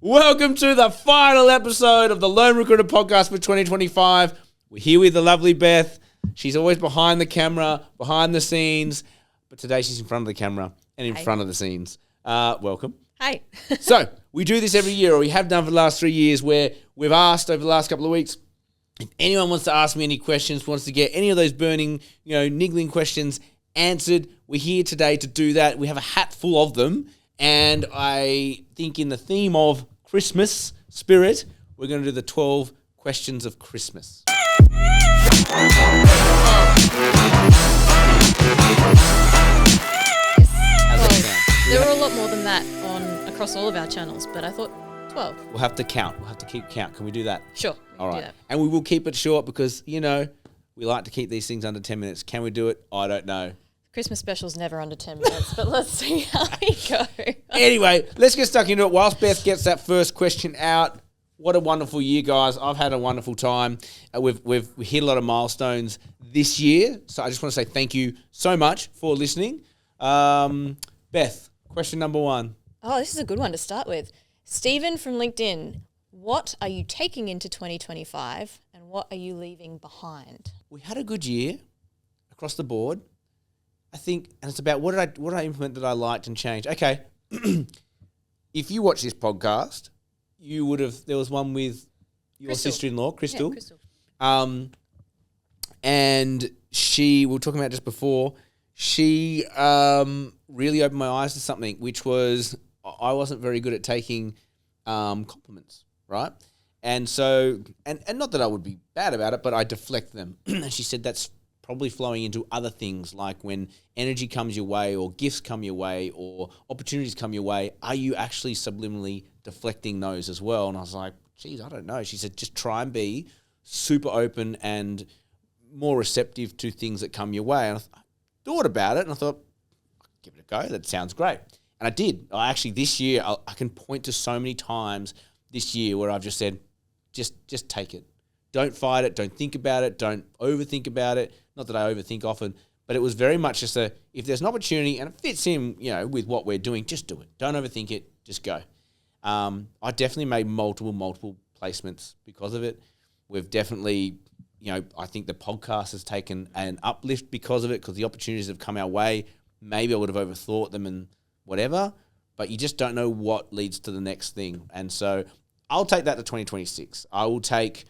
Welcome to the final episode of the Lone Recruiter podcast for 2025. We're here with the lovely Beth. She's always behind the camera, behind the scenes, but today she's in front of the camera and in front of the scenes. Welcome. Hi. So we do this every year, or we have done for the last 3 years, where we've asked over the last couple of weeks, if anyone wants to ask me any questions, wants to get any of those burning, niggling questions answered, we're here today to do that. We have a hat full of them, and I think in the theme of Christmas spirit, we're going to do the 12 questions of Christmas. There were a lot more than that across all of our channels, but I thought 12. We'll have to count. We'll have to keep count. Can we do that? Sure. All right. And we will keep it short because, we like to keep these things under 10 minutes. Can we do it? I don't know. Christmas special's never under 10 minutes, but let's see how we go. Anyway, let's get stuck into it. Whilst Beth gets that first question out, what a wonderful year, guys. I've had a wonderful time. We've hit a lot of milestones this year, so I just want to say thank you so much for listening. Beth, question number 1. Oh, this is a good one to start with. Stephen from LinkedIn, what are you taking into 2025 and what are you leaving behind? We had a good year across the board. I think, and it's about what did I implement that I liked and changed. Okay, if you watch this podcast, you would have. There was one with your sister-in-law, Crystal. Yeah, Crystal. And we were talking about just before. She really opened my eyes to something, which was I wasn't very good at taking compliments, right? And so, and not that I would be bad about it, but I deflect them. And she said that's probably flowing into other things, like when energy comes your way or gifts come your way or opportunities come your way, are you actually subliminally deflecting those as well? And I was like, geez, I don't know. She said, just try and be super open and more receptive to things that come your way. And I thought about it and I thought, give it a go. That sounds great. And I did. This year, I can point to so many times this year where I've just said, just take it. Don't fight it. Don't think about it. Don't overthink about it. Not that I overthink often, but it was very much just if there's an opportunity and it fits in, with what we're doing, just do it. Don't overthink it. Just go. I definitely made multiple placements because of it. We've definitely, I think the podcast has taken an uplift because of it, because the opportunities have come our way. Maybe I would have overthought them and whatever, but you just don't know what leads to the next thing. And so I'll take that to 2026. I will take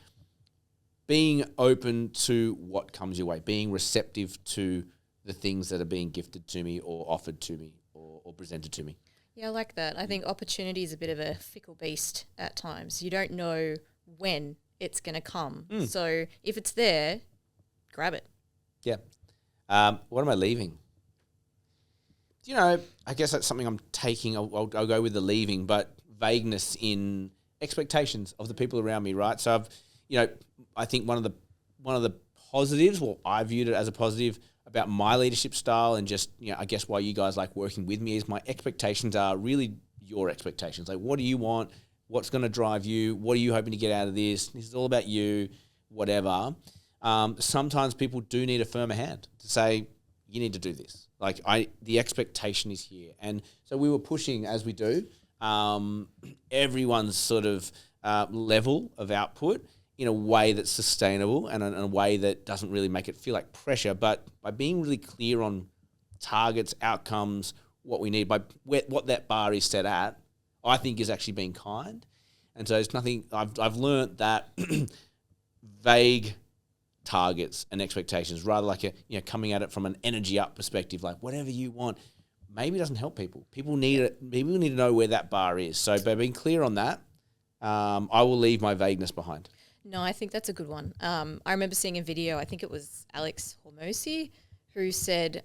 being open to what comes your way, being receptive to the things that are being gifted to me or offered to me or presented to me. Yeah, I like that. I think opportunity is a bit of a fickle beast at times. You don't know when it's going to come. So if it's there, grab it. Yeah. What am I leaving? I guess that's something I'm taking. I'll go with the leaving, but vagueness in expectations of the people around me, right? So I think one of the positives, well, I viewed it as a positive about my leadership style and just, I guess why you guys like working with me is my expectations are really your expectations. Like, what do you want? What's going to drive you? What are you hoping to get out of this? This is all about you, whatever. Sometimes people do need a firmer hand to say, you need to do this. Like the expectation is here. And so we were pushing, as we do, everyone's sort of level of output in a way that's sustainable and in a way that doesn't really make it feel like pressure, but by being really clear on targets, outcomes, what we need, by what that bar is set at, I think is actually being kind. And so it's nothing, I've learned that vague targets and expectations, rather like coming at it from an energy up perspective, like whatever you want, maybe doesn't help people. People need to know where that bar is. So by being clear on that, I will leave my vagueness behind. No, I think that's a good one. I remember seeing a video, I think it was Alex Hormozy, who said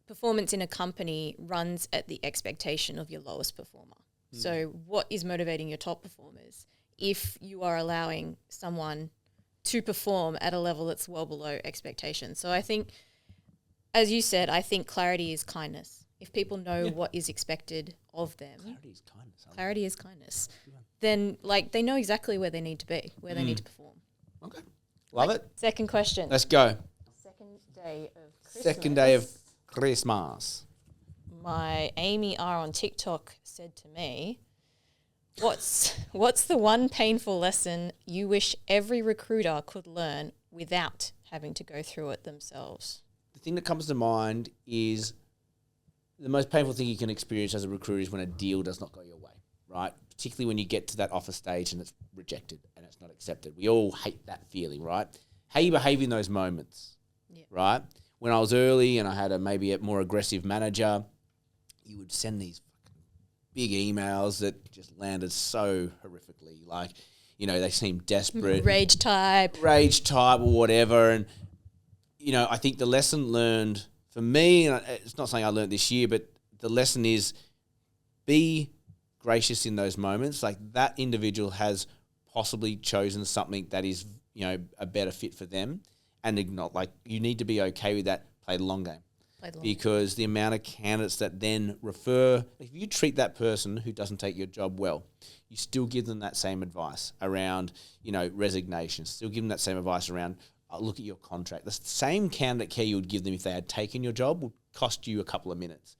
performance in a company runs at the expectation of your lowest performer. So what is motivating your top performers if you are allowing someone to perform at a level that's well below expectation? So I think, as you said, I think clarity is kindness. If people know what is expected of them, clarity is kindness. Then they know exactly where they need to be, where they need to perform. Okay. Love it. Second question. Let's go. Second day of Christmas. Second day of Christmas. My Amy R on TikTok said to me, What's the one painful lesson you wish every recruiter could learn without having to go through it themselves? The thing that comes to mind is the most painful thing you can experience as a recruiter is when a deal does not go your way, right? Particularly when you get to that offer stage and it's rejected and it's not accepted. We all hate that feeling, right? How you behave in those moments, right? When I was early and I had maybe a more aggressive manager, you would send these big emails that just landed so horrifically. Like, you know, they seemed desperate. Rage type or whatever. And, you know, I think the lesson learned for me, and it's not something I learned this year, but the lesson is be gracious in those moments. Like, that individual has possibly chosen something that is, you know, a better fit for them. And not like, you need to be okay with that. Play the long game. Because the amount of candidates that then refer, if you treat that person who doesn't take your job well, you still give them that same advice around, you know, resignation, still give them that same advice around, look at your contract. The same candidate care you would give them if they had taken your job would cost you a couple of minutes.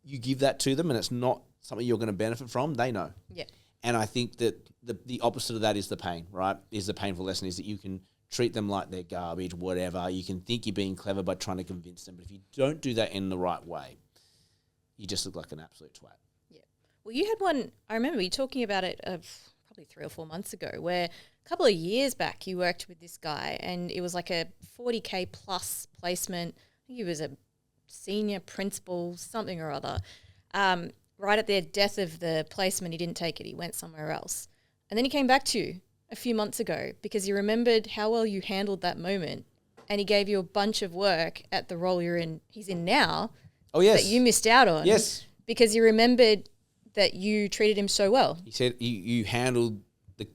You give that to them and it's not something you're going to benefit from, they know. Yeah. And I think that the opposite of that is the pain, right? Is the painful lesson is that you can treat them like they're garbage, whatever. You can think you're being clever by trying to convince them. But if you don't do that in the right way, you just look like an absolute twat. Yeah. Well, you had one, I remember you talking about it probably 3 or 4 months ago, where a couple of years back you worked with this guy and it was like a 40K plus placement. I think he was a senior principal, something or other. Right at the death of the placement, he didn't take it. He went somewhere else. And then he came back to you a few months ago because he remembered how well you handled that moment and he gave you a bunch of work at the role he's in now. Oh, yes. That you missed out on. Yes. Because he remembered that you treated him so well. He said you handled the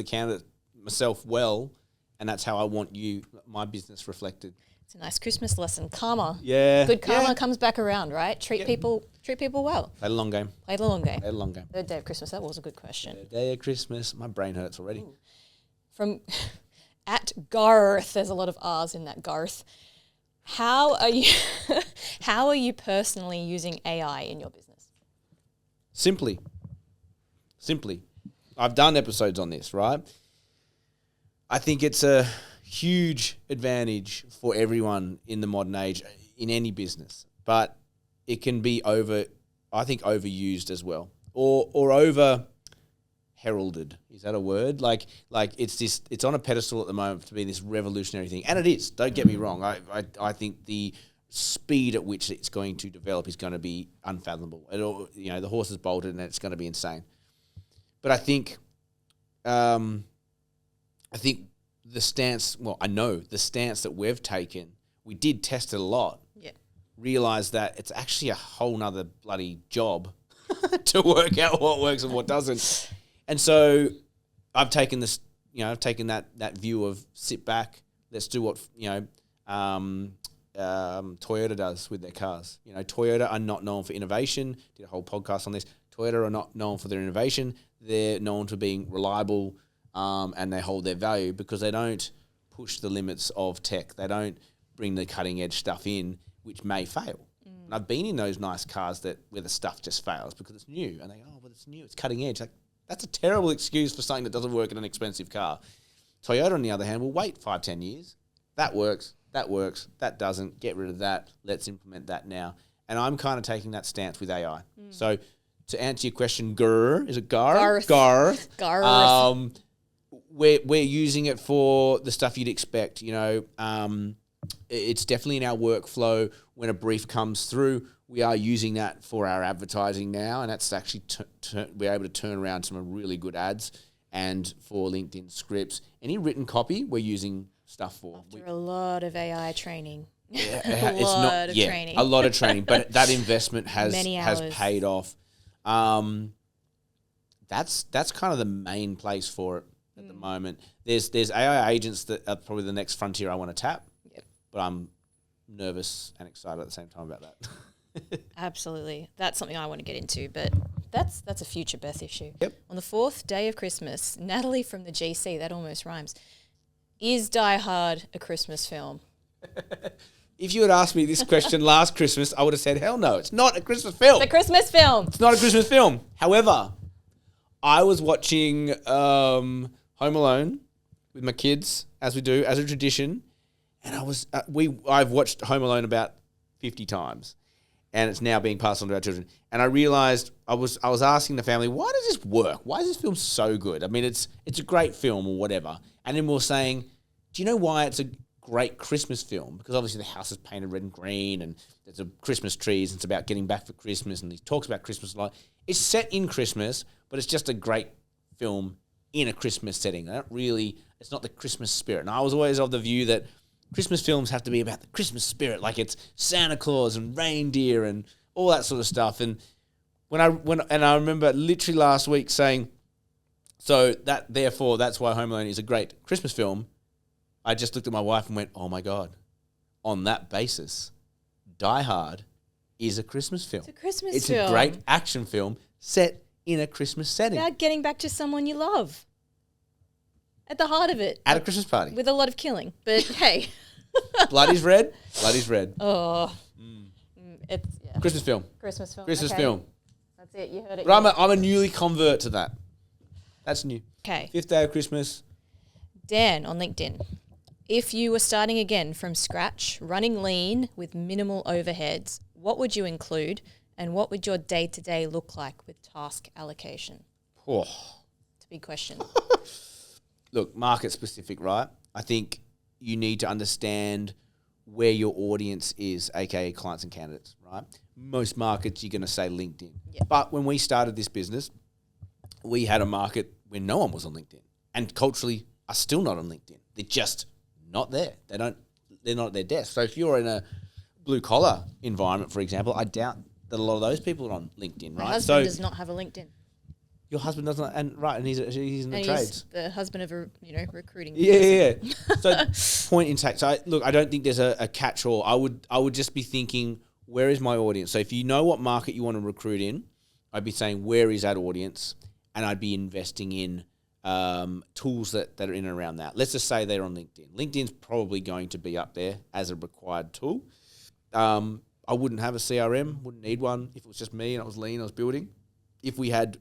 candidate myself well, and that's how I want my business reflected. It's a nice Christmas lesson. Karma. Yeah. Good karma comes back around, right? Treat people well. Play the long game. Play the long game. Play the long game. Third day of Christmas. That was a good question. Third day of Christmas. My brain hurts already. Ooh. From at Garth, there's a lot of R's in that Garth. How are you personally using AI in your business? Simply. I've done episodes on this, right? I think it's a huge advantage for everyone in the modern age in any business, but it can be overused as well, or over heralded. Is that a word? Like it's on a pedestal at the moment to be this revolutionary thing, and it is. Don't get me wrong. I think the speed at which it's going to develop is going to be unfathomable. The horse is bolted, and it's going to be insane. But I think the stance, I know the stance that we've taken, we did test it a lot. Yeah. Realised that it's actually a whole nother bloody job to work out what works and what doesn't. And so I've taken this, that view of sit back, let's do what, Toyota does with their cars. Toyota are not known for innovation. Did a whole podcast on this. Toyota are not known for their innovation. They're known for being reliable, and they hold their value because they don't push the limits of tech. They don't bring the cutting edge stuff in, which may fail. And I've been in those nice cars where the stuff just fails because it's new. And they go, but it's new, it's cutting edge. Like, that's a terrible excuse for something that doesn't work in an expensive car. Toyota, on the other hand, will wait 5-10 years. That works, that doesn't. Get rid of that. Let's implement that now. And I'm kind of taking that stance with AI. So to answer your question, is it Garth? Garth. We're using it for the stuff you'd expect. It's definitely in our workflow. When a brief comes through, we are using that for our advertising now, and that's actually we're able to turn around some really good ads. And for LinkedIn scripts, any written copy, we're using stuff for. After a lot of AI training. Yeah, training. A lot of training, but that investment has paid off. That's kind of the main place for it at the moment. There's AI agents that are probably the next frontier I want to tap. Yep. But I'm nervous and excited at the same time about that. Absolutely. That's something I want to get into, but that's a future Beth issue. Yep. On the 4th day of Christmas, Natalie from the GC, that almost rhymes, is Die Hard a Christmas film? If you had asked me this question last Christmas, I would have said, hell no, it's not a Christmas film. It's a Christmas film. It's not a Christmas film. However, I was watching Home Alone with my kids, as we do, as a tradition, and I've watched Home Alone about 50 times, and it's now being passed on to our children. And I realized I was asking the family, why does this work? Why is this film so good? I mean, it's a great film or whatever. And then we were saying, do you know why it's a great Christmas film? Because obviously the house is painted red and green, and there's a Christmas trees, and it's about getting back for Christmas, and he talks about Christmas a lot. It's set in Christmas, but it's just a great film in a Christmas setting. It's not the Christmas spirit. And I was always of the view that Christmas films have to be about the Christmas spirit, like it's Santa Claus and reindeer and all that sort of stuff. And I remember literally last week saying, so that's why Home Alone is a great Christmas film. I just looked at my wife and went, oh my God, on that basis, Die Hard is a Christmas film. It's a Christmas film. film. It's a great action film set in a Christmas setting. About getting back to someone you love. At the heart of it. At a Christmas party. With a lot of killing. But hey. Blood is red. Blood is red. Oh. It's Christmas film. Christmas film. Christmas film. That's it. You heard it. But I'm a newly convert to that. That's new. Okay. 5th day of Christmas. Dan on LinkedIn. If you were starting again from scratch, running lean with minimal overheads, what would you include, and what would your day-to-day look like with task allocation? Oh. It's a big question. Look, market specific, right? I think you need to understand where your audience is, aka clients and candidates, right? Most markets, you're going to say LinkedIn. Yeah. But when we started this business, we had a market where no one was on LinkedIn, and culturally are still not on LinkedIn. They're just not there. They're not at their desk. So if you're in a blue collar environment, for example, I doubt that a lot of those people are on LinkedIn, right? My husband does not have a LinkedIn. Your husband doesn't, and he's in the trades. He's the husband of a recruiting. Yeah. So point in tact. So I don't think there's a catch-all. I would just be thinking, where is my audience? So if you know what market you want to recruit in, I'd be saying, where is that audience? And I'd be investing in tools that are in and around that. Let's just say they're on LinkedIn. LinkedIn's probably going to be up there as a required tool. I wouldn't have a CRM, wouldn't need one. If it was just me and I was lean, I was building. If we had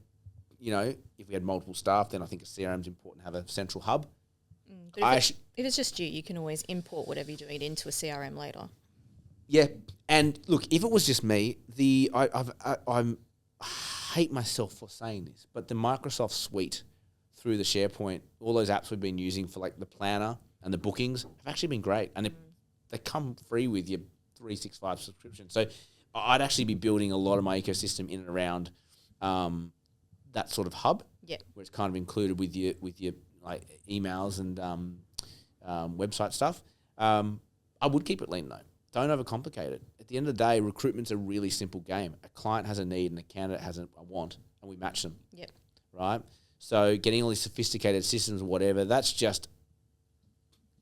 multiple staff, then I think a CRM is important to have a central hub. If it's just you can always import whatever you're doing into a CRM later. Yeah, and look, if it was just me, I hate myself for saying this, but the Microsoft Suite through the SharePoint, all those apps we've been using for like the planner and the bookings have actually been great, and they come free with your 365 subscription. So I'd actually be building a lot of my ecosystem in and around that sort of hub, where it's kind of included with your like emails and website stuff. I would keep it lean though. Don't overcomplicate it. At the end of the day, recruitment's a really simple game. A client has a need and a candidate has a want, and we match them. Yep. Right? So getting all these sophisticated systems or whatever, that's just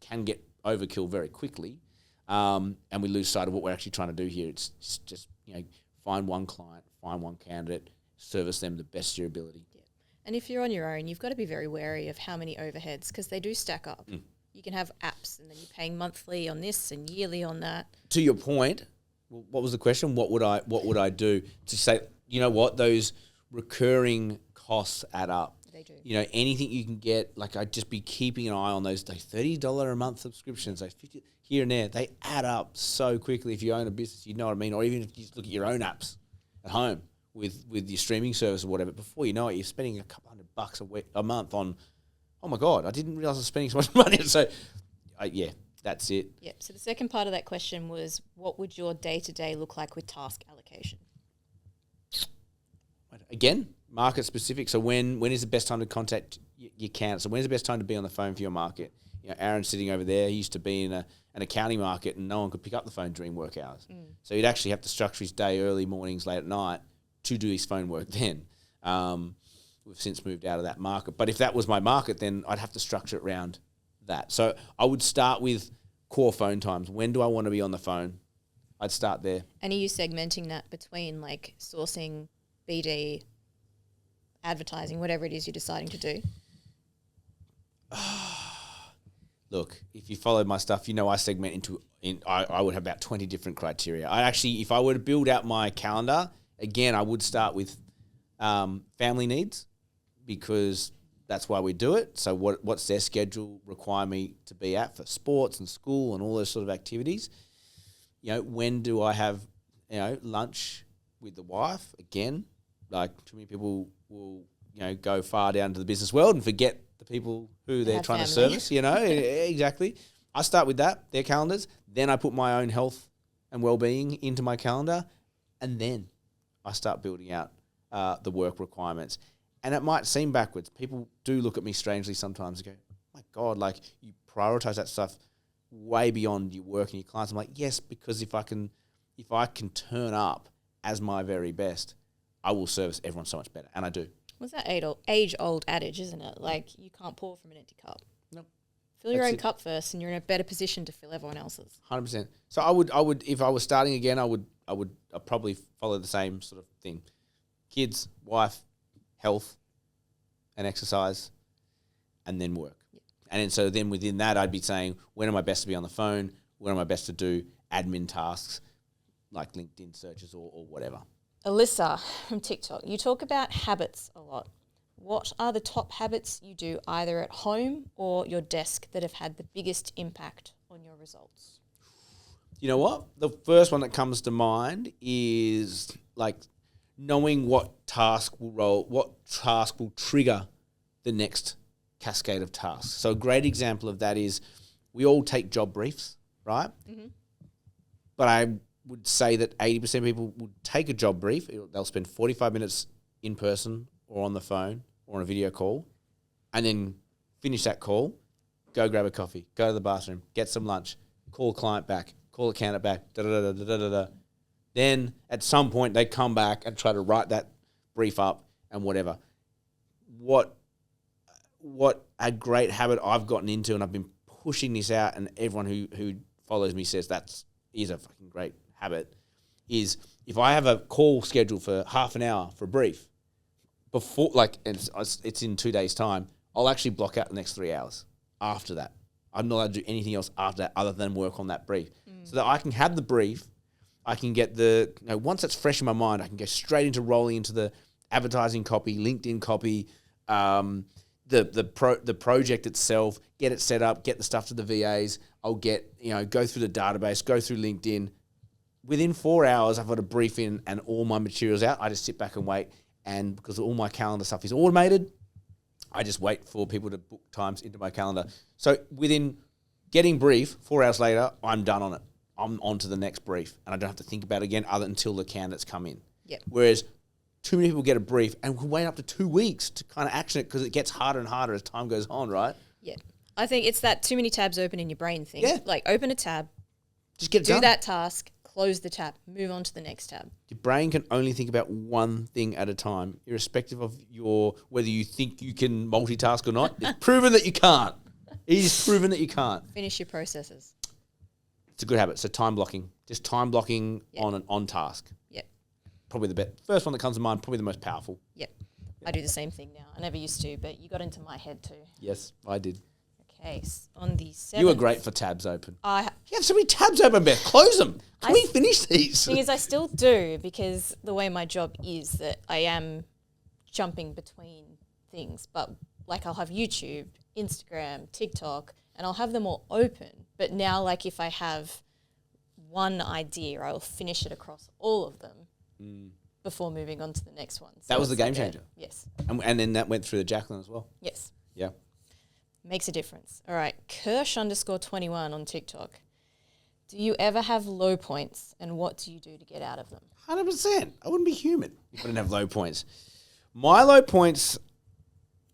can get overkill very quickly, and we lose sight of what we're actually trying to do here. It's just find one client, find one candidate, service them the best of your ability. Yeah. And if you're on your own, you've got to be very wary of how many overheads, because they do stack up. You can have apps and then you're paying monthly on this and yearly on that. To your point, what was the question? What would I do to say, you know what, those recurring costs add up. They do. Anything you can get, like I'd just be keeping an eye on those $30 a month subscriptions, those $50 here and there. They add up so quickly if you own a business, you know what I mean? Or even if you just look at your own apps at home with your streaming service or whatever, before you know it, you're spending a couple $100 a month on, oh my God, I didn't realize I was spending so much money. So, that's it. Yep. So the second part of that question was, what would your day-to-day look like with task allocation? Again, market specific. So when is the best time to contact your candidate? So when's the best time to be on the phone for your market? Aaron's sitting over there. He used to be in an accounting market and no one could pick up the phone during work hours. So he'd actually have to structure his day early mornings, late at night to do his phone work then. We've since moved out of that market. But if that was my market, then I'd have to structure it around that. So I would start with core phone times. When do I want to be on the phone? I'd start there. And are you segmenting that between like sourcing, BD, advertising, whatever it is you're deciding to do? Look, if you followed my stuff, I segment I would have about 20 different criteria. If I were to build out my calendar, again, I would start with family needs, because that's why we do it. So what's their schedule require me to be at for sports and school and all those sort of activities? When do I have, lunch with the wife? Again, like too many people will, go far down to the business world and forget the people who they're trying to service, Exactly. I start with that, their calendars. Then I put my own health and well-being into my calendar. And then I start building out the work requirements. And it might seem backwards. People do look at me strangely sometimes and go, my God, like you prioritize that stuff way beyond your work and your clients. I'm like, yes, because if I can turn up as my very best, I will service everyone so much better. And I do. What's that age-old adage, isn't it? Like you can't pour from an empty cup. Nope. Fill your own cup first, and you're in a better position to fill everyone else's. 100%. So I would, if I was starting again, I'd probably follow the same sort of thing: kids, wife, health, and exercise, and then work. Yep. And then within that, I'd be saying, when am I best to be on the phone? When am I best to do admin tasks like LinkedIn searches or whatever? Alyssa from TikTok, you talk about habits a lot. What are the top habits you do either at home or your desk that have had the biggest impact on your results? You know what? The first one that comes to mind is like knowing what task will trigger the next cascade of tasks. So a great example of that is we all take job briefs, right? Mm-hmm. But I would say that 80% of people would take a job brief. They'll spend 45 minutes in person or on the phone or on a video call, and then finish that call, go grab a coffee, go to the bathroom, get some lunch, call a client back, call a candidate back, da-da-da-da-da-da-da. Then at some point they come back and try to write that brief up and whatever. What a great habit I've gotten into, and I've been pushing this out, and everyone who follows me says that is a fucking great habit, is if I have a call scheduled for half an hour for a brief, before it's in 2 days' time, I'll actually block out the next 3 hours after that. I'm not allowed to do anything else after that other than work on that brief. So that I can have the brief, I can get once it's fresh in my mind, I can go straight into rolling into the advertising copy, LinkedIn copy, the project itself, get it set up, get the stuff to the VAs. I'll go through the database, go through LinkedIn. Within 4 hours, I've got a brief in and all my materials out. I just sit back and wait. And because all my calendar stuff is automated, I just wait for people to book times into my calendar. So within getting brief, 4 hours later, I'm done on it. I'm on to the next brief. And I don't have to think about it again until the candidates come in. Yep. Whereas too many people get a brief and will wait up to 2 weeks to kind of action it because it gets harder and harder as time goes on, right? Yeah. I think it's that too many tabs open in your brain thing. Yeah. Like open a tab, just get it done. Do that task, close the tab, move on to the next tab. Your brain can only think about one thing at a time, irrespective of whether you think you can multitask or not. It's proven that you can't. It is proven that you can't. Finish your processes. It's a good habit. So time blocking. Just time blocking on task. Yep. Probably the best. First one that comes to mind, probably the most powerful. Yep. I do the same thing now. I never used to, but you got into my head too. Yes, I did. Okay, on the 7th. You were great for tabs open. You have so many tabs open, Beth. Close them. Can we finish these? The thing is, I still do, because the way my job is that I am jumping between things. But like I'll have YouTube, Instagram, TikTok, and I'll have them all open. But now, like if I have one idea, I'll finish it across all of them before moving on to the next one. So that was the game changer. Yes. And then that went through to Jacqueline as well. Yes. Yeah. Makes a difference. All right. Kirsch_21 on TikTok. Do you ever have low points, and what do you do to get out of them? 100%. I wouldn't be human if I didn't have low points. My low points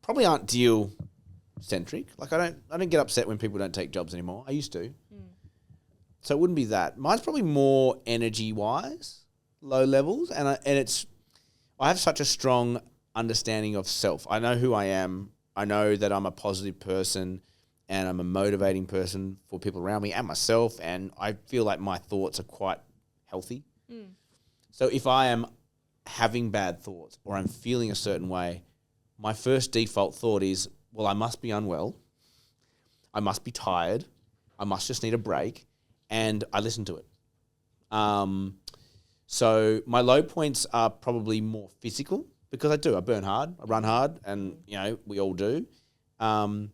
probably aren't deal centric. Like I don't get upset when people don't take jobs anymore. I used to. So it wouldn't be that. Mine's probably more energy wise, low levels, and I have such a strong understanding of self. I know who I am. I know that I'm a positive person and I'm a motivating person for people around me and myself, and I feel like my thoughts are quite healthy. So if I am having bad thoughts or I'm feeling a certain way, my first default thought is, well, I must be unwell. I must be tired. I must just need a break. And I listen to it. So my low points are probably more physical because I do. I burn hard, I run hard, and, we all do. And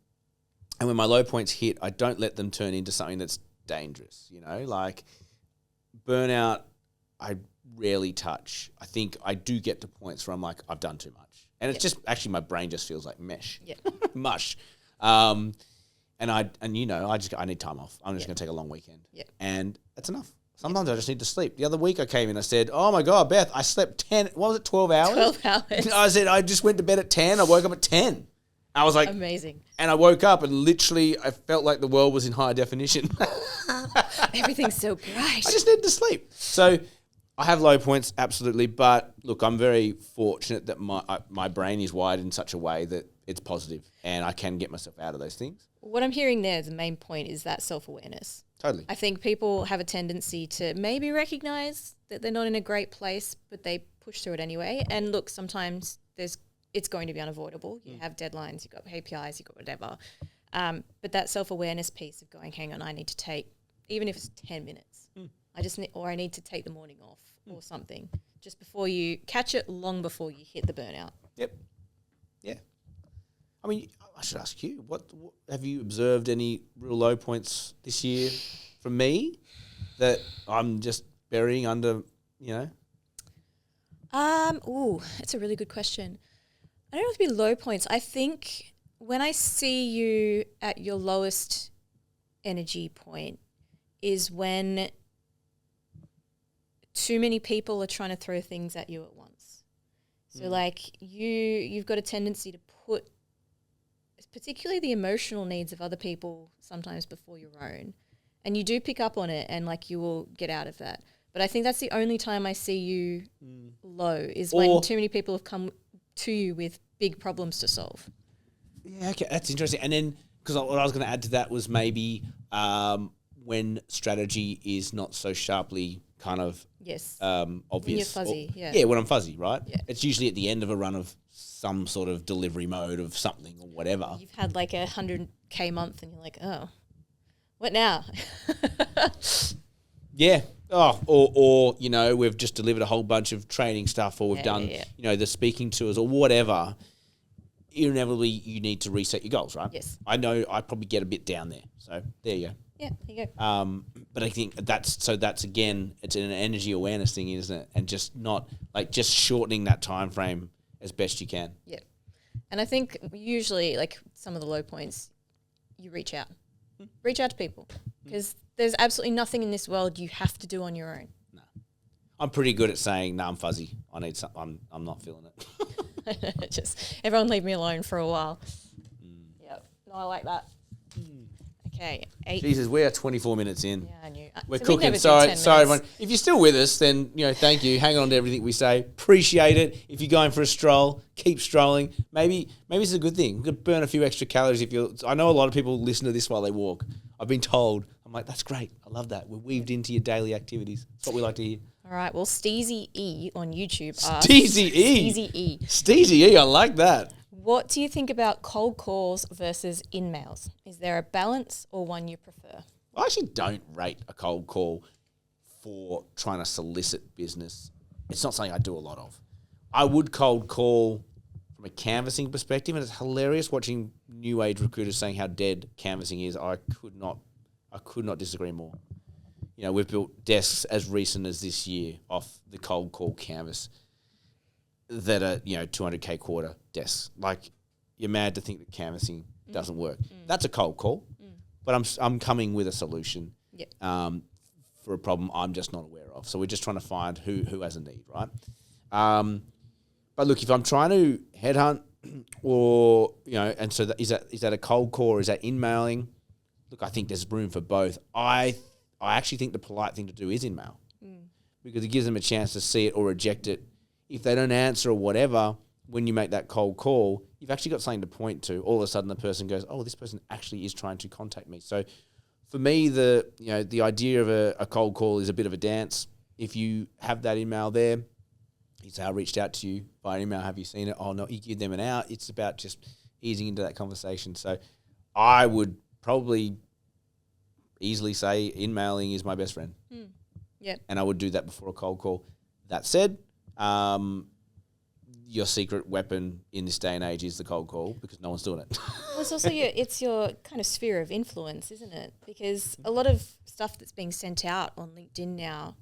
when my low points hit, I don't let them turn into something that's dangerous, like burnout, I rarely touch. I think I do get to points where I'm like, I've done too much. And it's just, actually my brain just feels like mush. And I need time off. I'm just going to take a long weekend. And that's enough. Sometimes I just need to sleep. The other week I came in, I said, oh my God, Beth, I slept 12 hours? 12 hours. I said, I just went to bed at 10. I woke up at 10. I was like, amazing. And I woke up and literally I felt like the world was in high definition. Everything's so bright. I just needed to sleep. So I have low points, absolutely. But look, I'm very fortunate that my brain is wired in such a way that it's positive and I can get myself out of those things. What I'm hearing there, the main point is that self-awareness. Totally. I think people have a tendency to maybe recognize that they're not in a great place, but they push through it anyway. And look, sometimes it's going to be unavoidable. You have deadlines, you've got KPIs, you've got whatever. But that self-awareness piece of going, hang on, I need to take, even if it's 10 minutes, I need to take the morning off or something, just before you catch it, long before you hit the burnout. Yep. Yeah. I mean, I should ask you, what have you observed any real low points this year from me that I'm just burying under, It's a really good question. I don't know if it'd be low points. I think when I see you at your lowest energy point is when too many people are trying to throw things at you at once. So like you've got a tendency to put particularly the emotional needs of other people sometimes before your own. And you do pick up on it and like you will get out of that. But I think that's the only time I see you low is when too many people have come to you with big problems to solve. Yeah, okay, that's interesting. And then, because what I was going to add to that was maybe when strategy is not so sharply kind of obvious. When you're fuzzy, Yeah, when I'm fuzzy, right? Yeah. It's usually at the end of a run of some sort of delivery mode of something or whatever. You've had like 100K month and you're like, oh, what now? Yeah. Oh, or we've just delivered a whole bunch of training stuff, or we've done, the speaking tours or whatever. Inevitably, you need to reset your goals, right? Yes. I know I probably get a bit down there. So there you go. Yeah, there you go. But I think that's again, it's an energy awareness thing, isn't it? And just not just shortening that time frame as best you can. Yeah. And I think usually like some of the low points, you reach out. Reach out to people because there's absolutely nothing in this world you have to do on your own. No. I'm pretty good at saying, no, I'm fuzzy. I need something. I'm not feeling it. Just everyone leave me alone for a while. Yep. No, I like that. Okay. 8. Jesus, we are 24 minutes in. Yeah, I knew. We're cooking. Sorry, everyone. If you're still with us, then thank you. Hang on to everything we say. Appreciate it. If you're going for a stroll, keep strolling. Maybe it's a good thing. You could burn a few extra calories if you're. I know a lot of people listen to this while they walk. I've been told. I'm like, that's great. I love that. We're weaved into your daily activities. That's what we like to hear. All right. Well, Steezy E on YouTube asks. Steezy E. Steezy E. Steezy E. I like that. What do you think about cold calls versus in-mails? Is there a balance or one you prefer? I actually don't rate a cold call for trying to solicit business. It's not something I do a lot of. I would cold call from a canvassing perspective, and it's hilarious watching new age recruiters saying how dead canvassing is. I could not disagree more. We've built desks as recent as this year off the cold call canvas that are, 200K quarter desks. Like, you're mad to think that canvassing doesn't work. That's a cold call, but I'm coming with a solution for a problem I'm just not aware of. So we're just trying to find who has a need, right? But look, if I'm trying to headhunt or, and so is that a cold call or is that in-mailing? Look, I think there's room for both. I actually think the polite thing to do is in-mail because it gives them a chance to see it or reject it. If they don't answer or whatever, when you make that cold call, you've actually got something to point to. All of a sudden, the person goes, "Oh, this person actually is trying to contact me." So, for me, the idea of a cold call is a bit of a dance. If you have that email there, you say, "I reached out to you by email. Have you seen it?" Oh no, you give them an out. It's about just easing into that conversation. So, I would probably easily say in-mailing is my best friend. And I would do that before a cold call. That said, your secret weapon in this day and age is the cold call because no one's doing it. Well, it's also your kind of sphere of influence, isn't it? Because a lot of stuff that's being sent out on LinkedIn now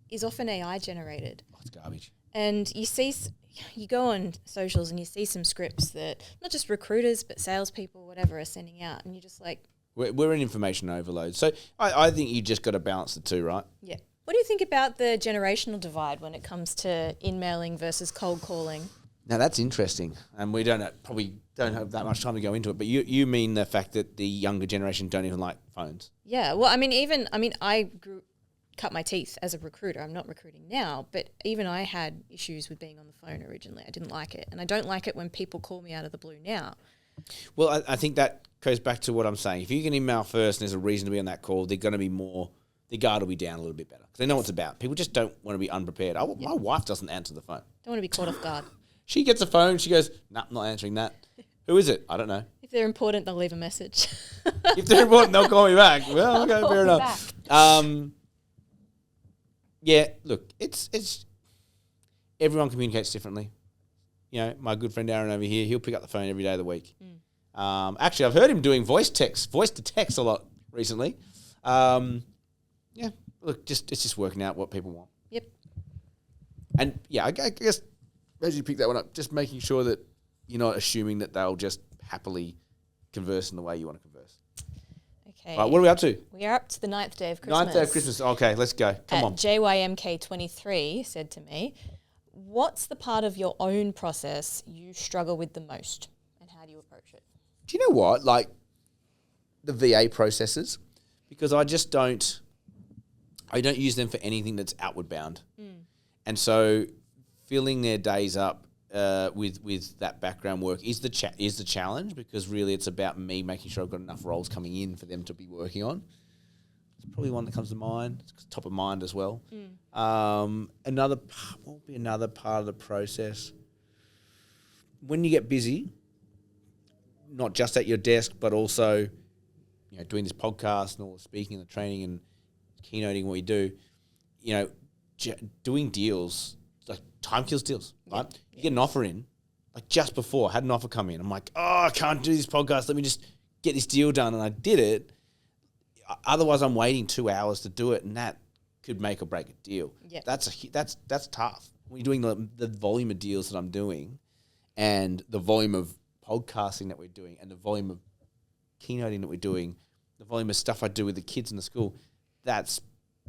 is often AI generated. Oh, it's garbage. And you go on socials and you see some scripts that not just recruiters but salespeople, whatever, are sending out, and you're just like, we're in information overload. So I think you just got to balance the two, right? yeah. What do you think about the generational divide when it comes to in-mailing versus cold calling? Now that's interesting, and we probably don't have that much time to go into it. But you mean the fact that the younger generation don't even like phones? Yeah, well, I cut my teeth as a recruiter. I'm not recruiting now, but even I had issues with being on the phone originally. I didn't like it, and I don't like it when people call me out of the blue now. Well, I think that goes back to what I'm saying. If you can email first and there's a reason to be on that call, they're going to be more. The guard will be down a little bit better because they know what it's about. People just don't want to be unprepared. My wife doesn't answer the phone. Don't want to be caught off guard. She gets a phone. She goes, "Nah, I'm not answering that." Who is it? I don't know. If they're important, they'll leave a message. If they're important, they'll call me back. Well, okay, fair enough. Yeah, look, it's everyone communicates differently. You know, my good friend Aaron over here, he'll pick up the phone every day of the week. Actually, I've heard him doing voice to text a lot recently. Yeah, look, it's just working out what people want. Yep. And yeah, I guess as you pick that one up, just making sure that you're not assuming that they'll just happily converse in the way you want to converse. Okay. Right, what are we up to? We are up to the 9th day of Christmas. 9th day of Christmas. Okay, let's go. Come on. JYMK23 said to me, what's the part of your own process you struggle with the most, and how do you approach it? Do you know what? Like the VA processes, because I don't use them for anything that's outward bound. And so filling their days up with that background work is the challenge, because really it's about me making sure I've got enough roles coming in for them to be working on. It's probably one that comes to mind. It's top of mind as well. What will be another part of the process? When you get busy, not just at your desk, but also doing this podcast and all the speaking and the training and keynoting what we do, doing deals, like time kills deals, right? You get an offer in, like just before, I had an offer come in. I'm like, I can't do this podcast. Let me just get this deal done. And I did it. Otherwise, I'm waiting 2 hours to do it, and that could make or break a deal. Yep. That's tough. When you're doing the volume of deals that I'm doing and the volume of podcasting that we're doing and the volume of keynoting that we're doing, the volume of stuff I do with the kids in the school, that's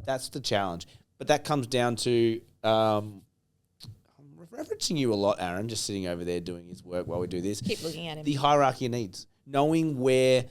the challenge. But that comes down to, I'm referencing you a lot, Aaron, just sitting over there doing his work while we do this. Keep looking at him. The hierarchy of needs. Knowing where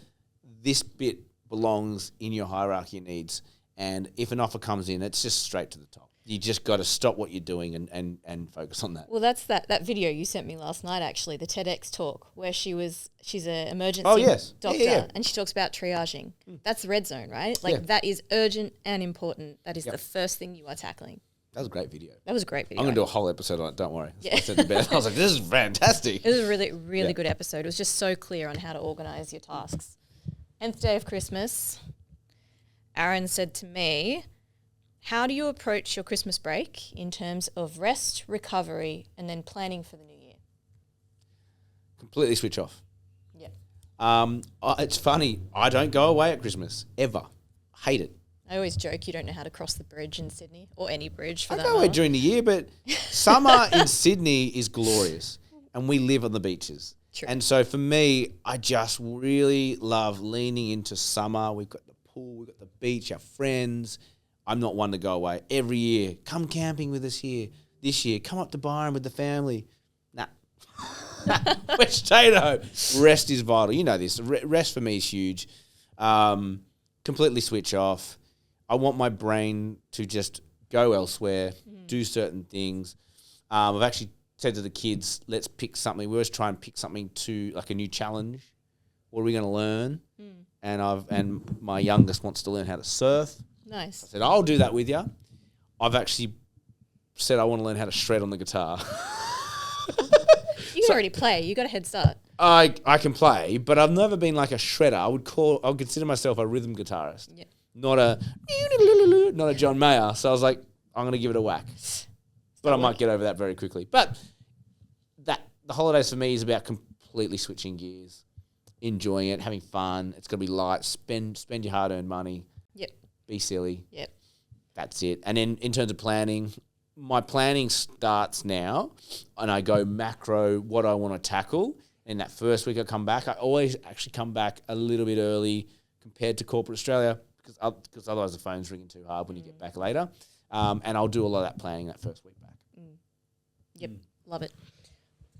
this bit belongs in your hierarchy of needs. And if an offer comes in, it's just straight to the top. You just got to stop what you're doing and focus on that. Well, that's that video you sent me last night, actually, the TEDx talk, where she's an emergency doctor, and she talks about triaging. That's the red zone, right? That is urgent and important. That is the first thing you are tackling. That was a great video. That was a great video. I'm going to do a whole episode on it, don't worry. I said to Ben, I was like, this is fantastic. It was a really, really good episode. It was just so clear on how to organise your tasks. 10th day of Christmas, Aaron said to me, how do you approach your Christmas break in terms of rest, recovery, and then planning for the new year? Completely switch off. Yeah. It's funny. I don't go away at Christmas, ever. Hate it. I always joke you don't know how to cross the bridge in Sydney, or any bridge for that matter. I go away during the year, but summer in Sydney is glorious, and we live on the beaches. True. And so for me, I just really love leaning into summer. We've got the pool, we've got the beach, our friends. I'm not one to go away. Every year, come camping with us here. This year, come up to Byron with the family. Nah. We're staying at home. Rest is vital. You know this. Rest for me is huge. Completely switch off. I want my brain to just go elsewhere, do certain things. I've actually said to the kids, let's pick something. We always try and pick something to, like a new challenge. What are we going to learn? And my youngest wants to learn how to surf. Nice. I said, I'll do that with you. I've actually said I want to learn how to shred on the guitar. You can already play. You got a head start. I can play, but I've never been like a shredder. I would consider myself a rhythm guitarist. Yeah. Not a John Mayer. So I was like, I'm going to give it a whack. But I might get over that very quickly. But the holidays for me is about completely switching gears, enjoying it, having fun. It's going to be light. Spend your hard-earned money. Yep. Be silly. Yep. That's it. And then in terms of planning, my planning starts now, and I go macro what I want to tackle. In that first week I come back, I always actually come back a little bit early compared to corporate Australia because otherwise the phone's ringing too hard when you get back later. And I'll do a lot of that planning that first week back. Yep. Love it.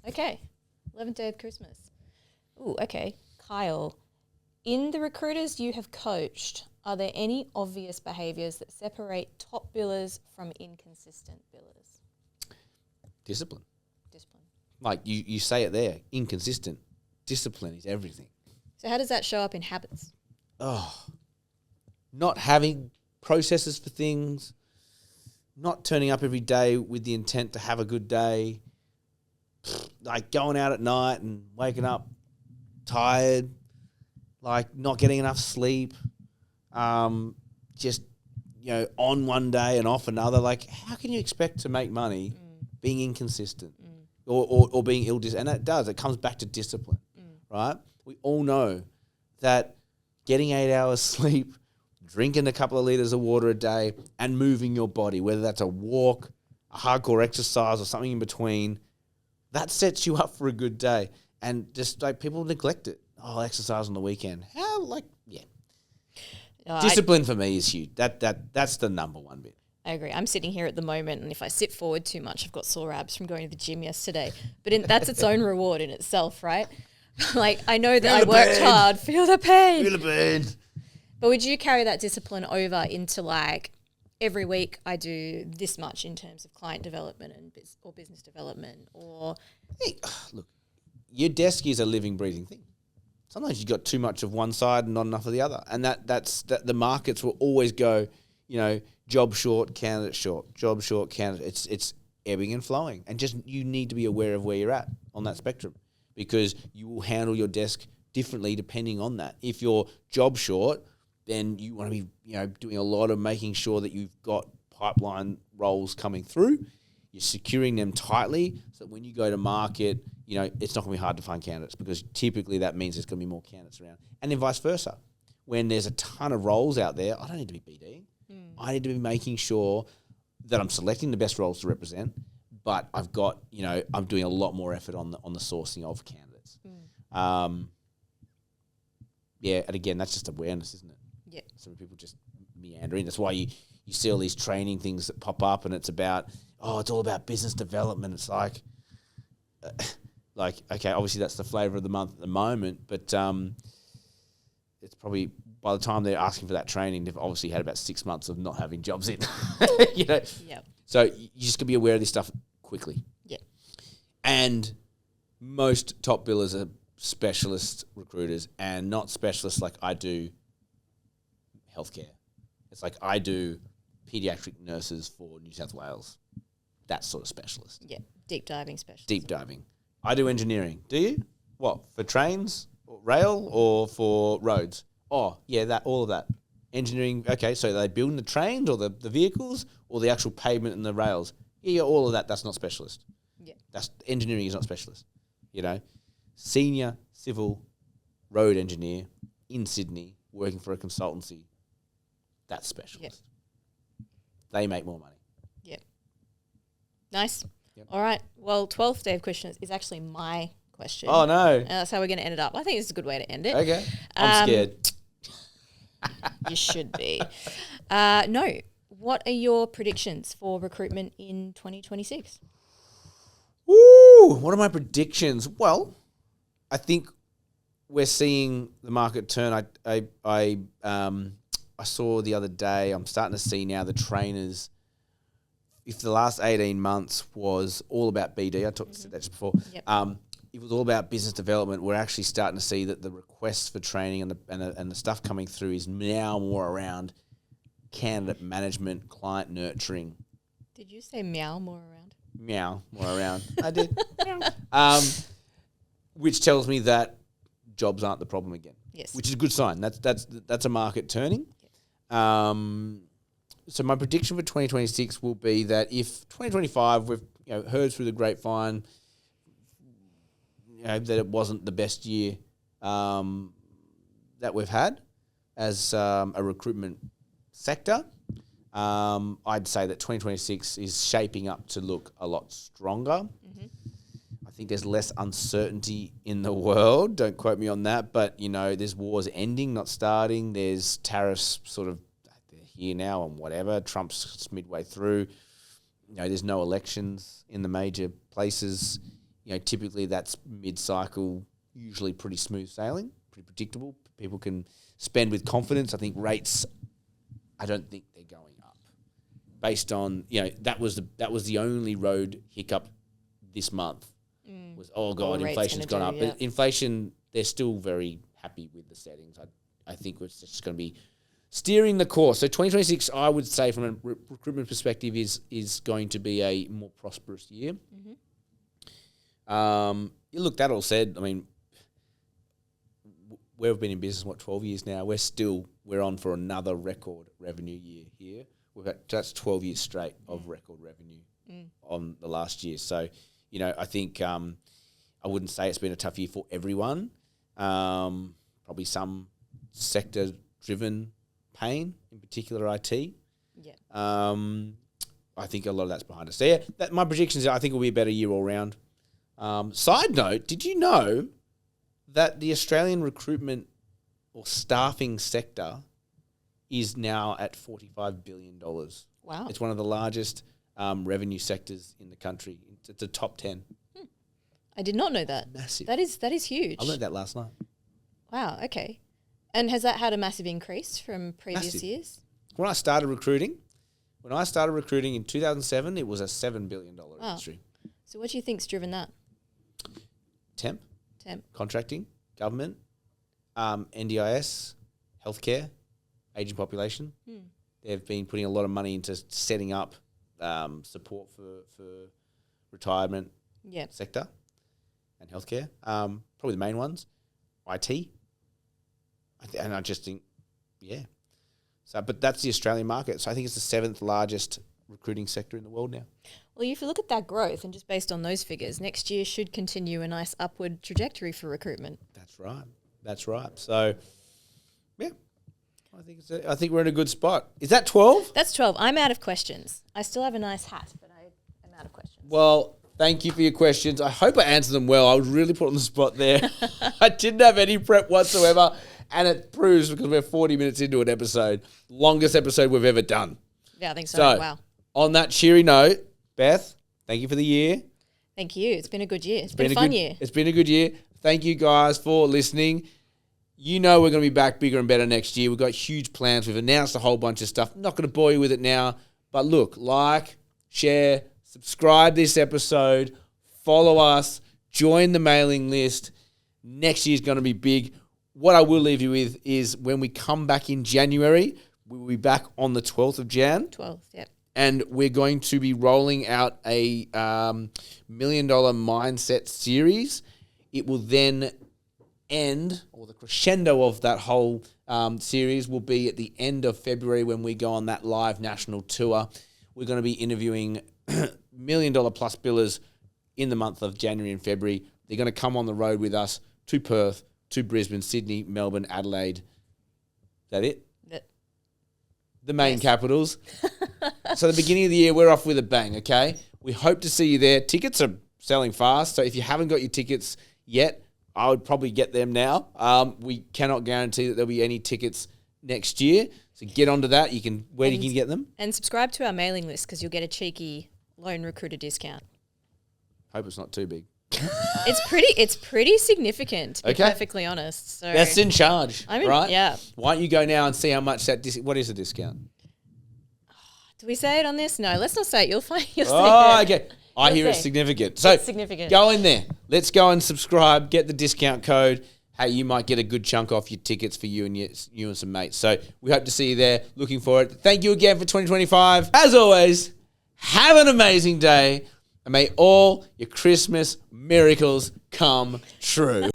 Okay. 11th day of Christmas. Ooh, okay. Kyle, in the recruiters you have coached, are there any obvious behaviours that separate top billers from inconsistent billers? Discipline. Like you say it there, inconsistent. Discipline is everything. So how does that show up in habits? Not having processes for things, not turning up every day with the intent to have a good day, like going out at night and waking up tired, like not getting enough sleep, just, on one day and off another. Like, how can you expect to make money being inconsistent? Or being and that does. It comes back to discipline, right? We all know that getting 8 hours sleep, drinking a couple of litres of water a day, and moving your body, whether that's a walk, a hardcore exercise, or something in between, that sets you up for a good day. And just like people neglect it. Oh, exercise on the weekend. How? Discipline for me is huge. That's the number one bit. I agree. I'm sitting here at the moment, and if I sit forward too much, I've got sore abs from going to the gym yesterday. But that's its own reward in itself, right? Like, I know that I worked hard. Feel the pain. Feel the pain. But would you carry that discipline over into, like, every week I do this much in terms of client development or business development? Or hey, look, your desk is a living, breathing thing. Sometimes you've got too much of one side and not enough of the other. And that's the markets will always go, job short, candidate short, job short, candidate. It's ebbing and flowing. And just you need to be aware of where you're at on that spectrum because you will handle your desk differently depending on that. If you're job short, then you want to be doing a lot of making sure that you've got pipeline roles coming through. You're securing them tightly so that when you go to market, it's not going to be hard to find candidates because typically that means there's going to be more candidates around. And then vice versa. When there's a ton of roles out there, I don't need to be BD. I need to be making sure that I'm selecting the best roles to represent, but I've got, I'm doing a lot more effort on the sourcing of candidates. And again, that's just awareness, isn't it? Yeah. Some people just meandering. That's why you see all these training things that pop up and it's about, it's all about business development. It's like, okay, obviously that's the flavour of the month at the moment, but it's probably by the time they're asking for that training, they've obviously had about 6 months of not having jobs in. Yeah. So you just got to be aware of this stuff quickly. Yeah. And most top billers are specialist recruiters and not specialists like I do healthcare. It's like I do pediatric nurses for New South Wales. That sort of specialist. Yeah. Deep diving specialist. Deep diving. I do engineering. Do you? What? For trains, or rail, or for roads? Oh, yeah, all of that. Engineering, okay, so they building the trains or the vehicles or the actual pavement and the rails? Yeah, all of that, that's not specialist. Yeah. Engineering is not specialist. Senior civil road engineer in Sydney working for a consultancy, that's specialist. Yep. They make more money. Yep. Nice. Yep. All right. Well, 12th day of questions is actually my question. Oh, no. That's how we're going to end it up. I think it's a good way to end it. Okay. I'm scared. You should be. No. What are your predictions for recruitment in 2026? Ooh, what are my predictions? Well, I think we're seeing the market turn. I saw the other day, I'm starting to see now the trainers. If the last 18 months was all about BD, said that just before. Yep. It was all about business development. We're actually starting to see that the requests for training and the stuff coming through is now more around candidate management, client nurturing. Did you say meow more around? Meow more around. I did. Which tells me that jobs aren't the problem again. Yes. Which is a good sign. That's a market turning. So my prediction for 2026 will be that if 2025 we've heard through the grapevine, that it wasn't the best year that we've had as a recruitment sector. I'd say that 2026 is shaping up to look a lot stronger. Mm-hmm. I think there's less uncertainty in the world. Don't quote me on that, but there's wars ending, not starting. There's tariffs sort of here now and whatever. Trump's midway through. There's no elections in the major places. Typically that's mid-cycle, usually pretty smooth sailing, pretty predictable. People can spend with confidence. I think rates, I don't think they're going up. Based on, that was the only road hiccup this month was, oh God, inflation's gone up. Yeah. But inflation, they're still very happy with the settings. I think it's just going to be steering the course. So 2026, I would say from a recruitment perspective is going to be a more prosperous year. Mm-hmm. Look, that all said, I mean, we've been in business, 12 years now. We're on for another record revenue year here. That's 12 years straight of record revenue on the last year. So, I think I wouldn't say it's been a tough year for everyone. Probably some sector-driven pain, in particular IT. Yeah. I think a lot of that's behind us. So, yeah, my predictions are I think it will be a better year all round. Side note, did you know that the Australian recruitment or staffing sector is now at $45 billion? Wow. It's one of the largest revenue sectors in the country. It's a top 10. I did not know that. Massive. That is huge. I learned that last night. Wow, okay. And has that had a massive increase from previous years? When I started recruiting in 2007, it was a $7 billion industry. So what do you think's driven that? Temp. Contracting, government, NDIS, healthcare, aging population. They've been putting a lot of money into setting up support for retirement sector and healthcare. Probably the main ones. IT. And I just think, So, but that's the Australian market. So I think it's the 7th largest recruiting sector in the world now. Well, if you look at that growth and just based on those figures, next year should continue a nice upward trajectory for recruitment. That's right. So, yeah, I think we're in a good spot. Is that 12? That's 12. I'm out of questions. I still have a nice hat, but I am out of questions. Well, thank you for your questions. I hope I answered them well. I was really put on the spot there. I didn't have any prep whatsoever, and it proves because we're 40 minutes into an episode, longest episode we've ever done. Yeah, I think so. Wow. On that cheery note, Beth, thank you for the year. Thank you. It's been a good year. It's been a fun year. It's been a good year. Thank you guys for listening. We're going to be back bigger and better next year. We've got huge plans. We've announced a whole bunch of stuff. I'm not going to bore you with it now. But look, like, share, subscribe this episode, follow us, join the mailing list. Next year's going to be big. What I will leave you with is when we come back in January, we'll be back on the 12th of Jan. 12th, yep. And we're going to be rolling out a $1 million mindset series. It will then end, or the crescendo of that whole series will be at the end of February when we go on that live national tour. We're going to be interviewing $1 million plus billers in the month of January and February. They're going to come on the road with us to Perth, to Brisbane, Sydney, Melbourne, Adelaide. Is that it? The main capitals. So the beginning of the year, we're off with a bang, okay? We hope to see you there. Tickets are selling fast, so if you haven't got your tickets yet, I would probably get them now. We cannot guarantee that there'll be any tickets next year, so get onto that. Where you can get them? And subscribe to our mailing list because you'll get a cheeky lone recruiter discount. Hope it's not too big. It's pretty significant, to be perfectly honest. So that's in charge, right? Yeah. Why don't you go now and see how much that what is the discount? Do we say it on this? No, let's not say it. You'll see it. Okay. I hear it's significant. So it's significant. Go in there. Let's go and subscribe. Get the discount code. Hey, you might get a good chunk off your tickets for you and some mates. So we hope to see you there. Looking forward. Thank you again for 2025. As always, have an amazing day. And may all your Christmas miracles come true.